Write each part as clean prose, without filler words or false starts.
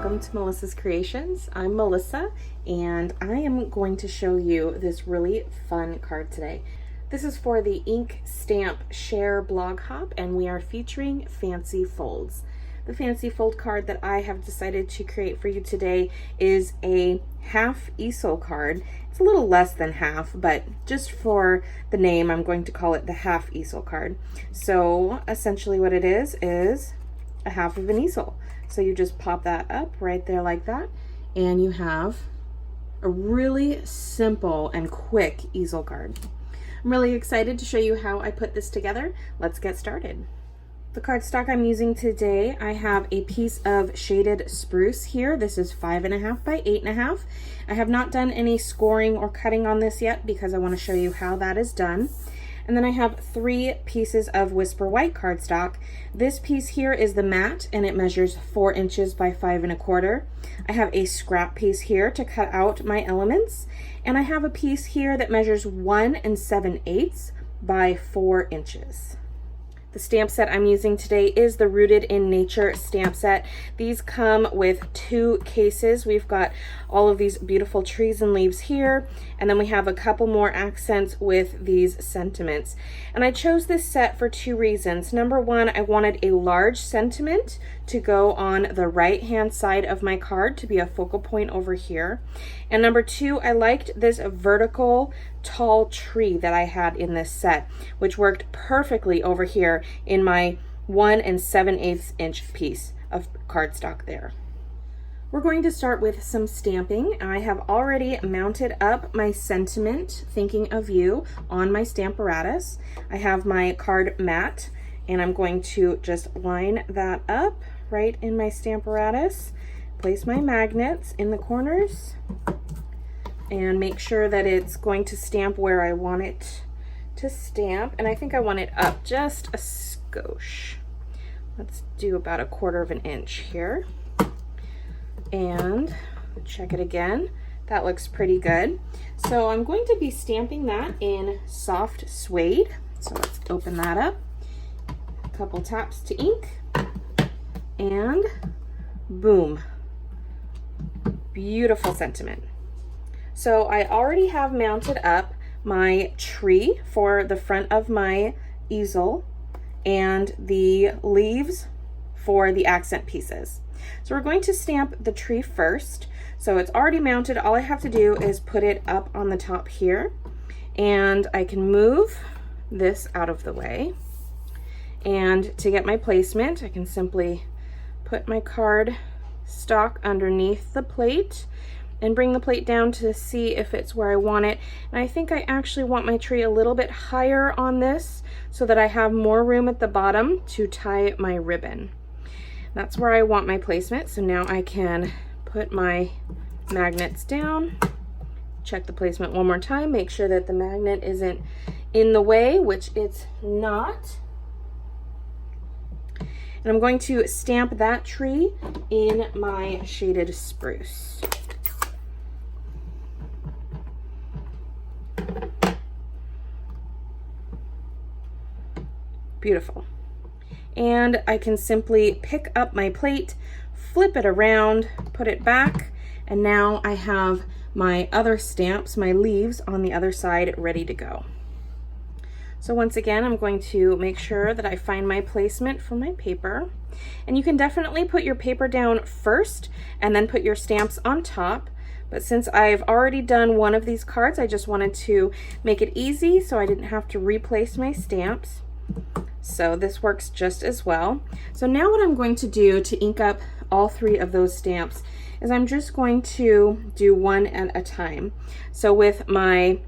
welcome to Melissa's Creations. I'm Melissa and I am going to show you this really fun card today. This is for the Ink Stamp Share blog hop and we are featuring Fancy Folds. The Fancy Fold card that I have decided to create for you today is a half easel card. It's a little less than half, but just for the name I'm going to call it the half easel card. So essentially what it is a half of an easel. So you just pop that up right there like that, and you have a really simple and quick easel card. I'm really excited to show you how I put this together. Let's get started. The cardstock I'm using today, I have a piece of shaded spruce here. This is 5.5 by 8.5. I have not done any scoring or cutting on this yet because I want to show you how that is done. And then I have 3 pieces of Whisper White cardstock. This piece here is the matte and it measures 4 inches by 5.25. I have a scrap piece here to cut out my elements. And I have a piece here that measures 1 7/8 by 4 inches. The stamp set I'm using today is the Rooted in Nature stamp set. These come with 2 cases. We've got all of these beautiful trees and leaves here, and then we have a couple more accents with these sentiments. And I chose this set for 2 reasons. Number 1, I wanted a large sentiment to go on the right-hand side of my card to be a focal point over here. And number 2, I liked this vertical tall tree that I had in this set, which worked perfectly over here in my 1 7/8 inch piece of cardstock there. We're going to start with some stamping. I have already mounted up my sentiment, Thinking of You, on my Stamparatus. I have my card mat, and I'm going to just line that up right in my Stamparatus, place my magnets in the corners, and make sure that it's going to stamp where I want it to stamp. And I think I want it up just a skosh. Let's do about 1/4 inch here. And check it again. That looks pretty good. So I'm going to be stamping that in soft suede. So let's open that up. A couple taps to ink. And boom. Beautiful sentiment. So I already have mounted up my tree for the front of my easel and the leaves for the accent pieces. So we're going to stamp the tree first. So it's already mounted. All I have to do is put it up on the top here, and I can move this out of the way. And to get my placement, I can simply put my card stock underneath the plate and bring the plate down to see if it's where I want it. And I think I actually want my tree a little bit higher on this so that I have more room at the bottom to tie my ribbon. That's where I want my placement. So now I can put my magnets down, check the placement one more time, make sure that the magnet isn't in the way, which it's not. And I'm going to stamp that tree in my shaded spruce. Beautiful. And I can simply pick up my plate, flip it around, put it back, and now I have my other stamps, my leaves on the other side, ready to go. So once again, I'm going to make sure that I find my placement for my paper. And you can definitely put your paper down first and then put your stamps on top. But since I've already done one of these cards, I just wanted to make it easy so I didn't have to replace my stamps. So this works just as well. So now what I'm going to do to ink up all 3 of those stamps is I'm just going to do one at a time. So with my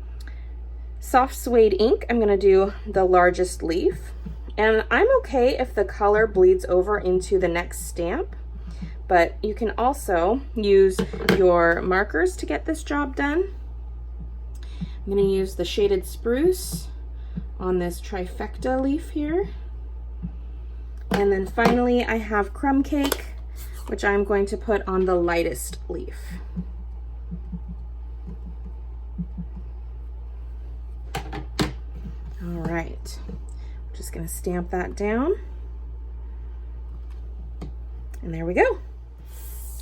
soft suede ink, I'm going to do the largest leaf. And I'm okay if the color bleeds over into the next stamp, but you can also use your markers to get this job done. I'm going to use the shaded spruce on this trifecta leaf here. And then finally I have crumb cake, which I'm going to put on the lightest leaf. All right, I'm just going to stamp that down. And there we go.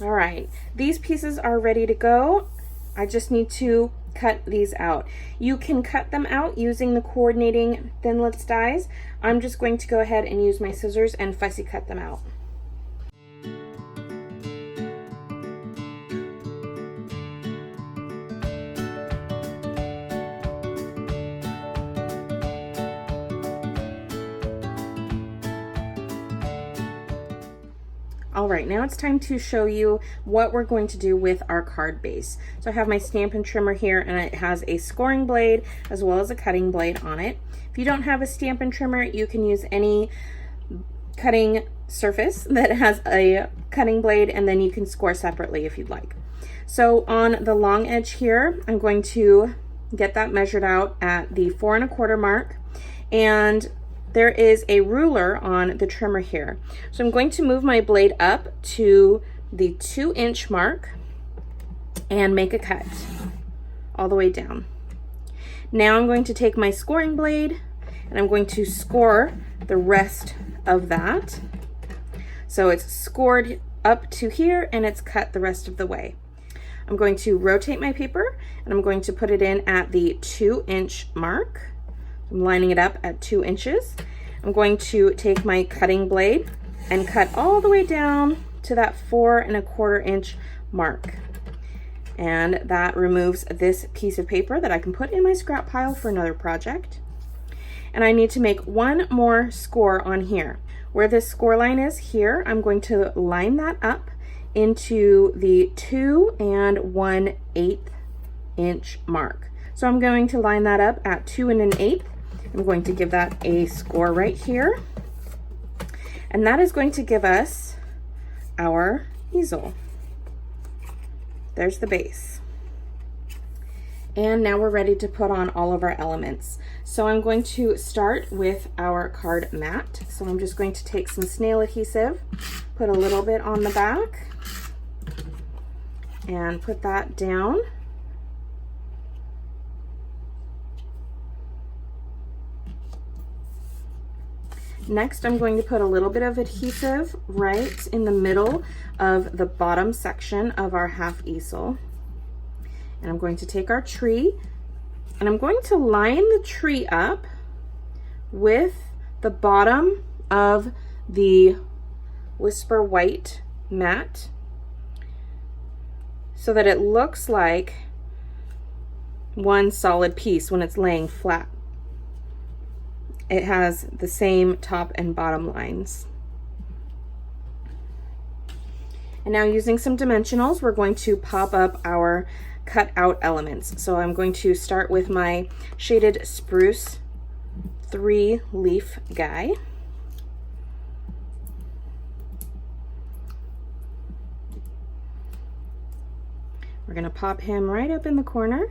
All right, these pieces are ready to go. I just need to cut these out. You can cut them out using the coordinating thinlits dies. I'm just going to go ahead and use my scissors and fussy cut them out. All right, now it's time to show you what we're going to do with our card base. So I have my Stampin' trimmer here, and it has a scoring blade as well as a cutting blade on it. If you don't have a Stampin' trimmer, you can use any cutting surface that has a cutting blade, and then you can score separately if you'd like. So on the long edge here, I'm going to get that measured out at the 4 1/4 mark, and there is a ruler on the trimmer here. So I'm going to move my blade up to the 2-inch mark and make a cut all the way down. Now I'm going to take my scoring blade and I'm going to score the rest of that. So it's scored up to here and it's cut the rest of the way. I'm going to rotate my paper and I'm going to put it in at the 2-inch mark. I'm lining it up at 2 inches. I'm going to take my cutting blade and cut all the way down to that 4 1/4 inch mark. And that removes this piece of paper that I can put in my scrap pile for another project. And I need to make one more score on here. Where this score line is here, I'm going to line that up into the 2 1/8 inch mark. So I'm going to line that up at 2 1/8. I'm going to give that a score right here. And that is going to give us our easel. There's the base. And now we're ready to put on all of our elements. So I'm going to start with our card mat. So I'm just going to take some snail adhesive, put a little bit on the back, and put that down. Next, I'm going to put a little bit of adhesive right in the middle of the bottom section of our half easel. And I'm going to take our tree and I'm going to line the tree up with the bottom of the Whisper White mat so that it looks like one solid piece when it's laying flat. It has the same top and bottom lines. And now using some dimensionals, we're going to pop up our cut out elements. So I'm going to start with my shaded spruce 3-leaf guy. We're going to pop him right up in the corner.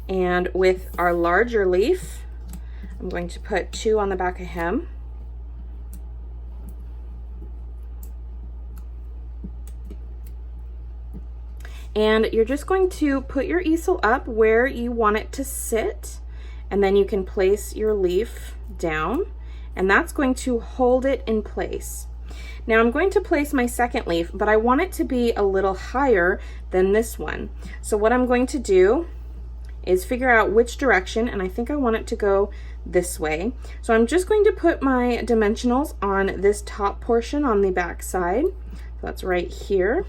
And with our larger leaf, I'm going to put 2 on the back of him. And you're just going to put your easel up where you want it to sit, and then you can place your leaf down, and that's going to hold it in place. Now I'm going to place my second leaf, but I want it to be a little higher than this one. So what I'm going to do is figure out which direction, and I think I want it to go this way. So I'm just going to put my dimensionals on this top portion on the back side. So that's right here.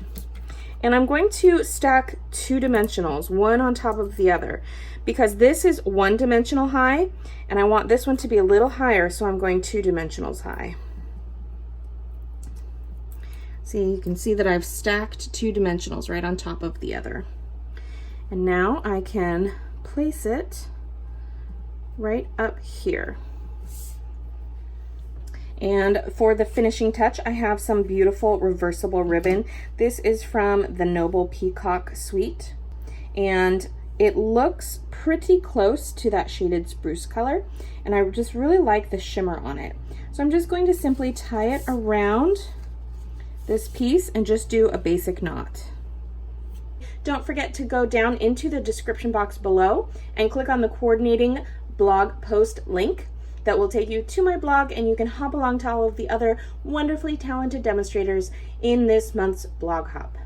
And I'm going to stack 2 dimensionals, one on top of the other, because this is 1 dimensional high, and I want this one to be a little higher, so I'm going 2 dimensionals high. See, you can see that I've stacked 2 dimensionals right on top of the other. And now I can place it right up here. And for the finishing touch, I have some beautiful reversible ribbon. This is from the Noble Peacock Suite, and it looks pretty close to that shaded spruce color, and I just really like the shimmer on it. So I'm just going to simply tie it around this piece and just do a basic knot. Don't forget to go down into the description box below and click on the coordinating blog post link that will take you to my blog, and you can hop along to all of the other wonderfully talented demonstrators in this month's blog hop.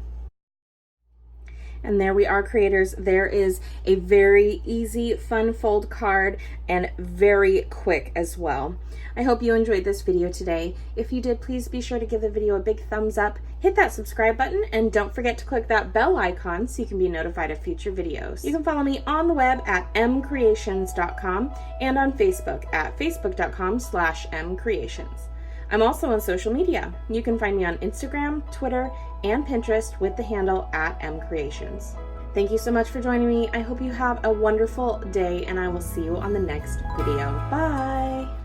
And there we are, creators. There is a very easy, fun fold card, and very quick as well. I hope you enjoyed this video today. If you did, please be sure to give the video a big thumbs up, hit that subscribe button, and don't forget to click that bell icon so you can be notified of future videos. You can follow me on the web at MKre8tions.com and on Facebook at facebook.com/MKre8tions. I'm also on social media. You can find me on Instagram, Twitter, and Pinterest with the handle at MKre8tions. Thank you so much for joining me. I hope you have a wonderful day, and I will see you on the next video. Bye!